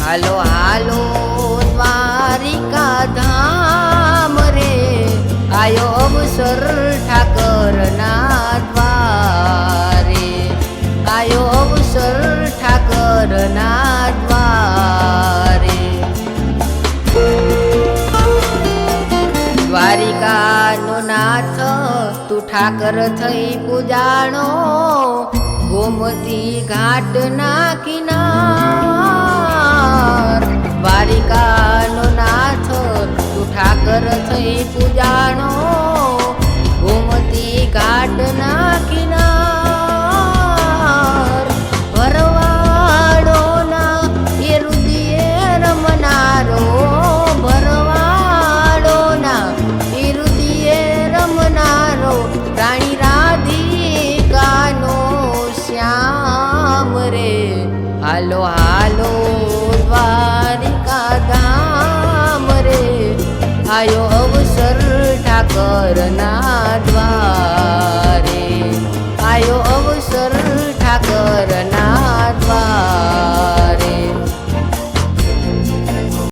હાલો હાલો દ્વારિકા ધામ રે, આયો અવસર ઠાકરના દ્વારે, આયો અવસર ઠાકરના દ્વારે. દ્વારિકાનો નાથ તું ઠાકર થઈ પૂજાણો, ગોમતી ઘાટના કિનાર. દ્વારિકાનો નાથ તું ઠાકર થઈ પૂજાણો, ગોમતી ઘાટના કિનાર. ભરવાડોના એ રુદિયે રમનારો, ભરવાડોના એ રુદિયે રમનારો, રાણી રાધિકાનો શ્યામ રે. હાલો હાલો દ્વારિકા ધામ રે, આયો અવસર ઠાકરના દ્વારે, આયો અવસર ઠાકરના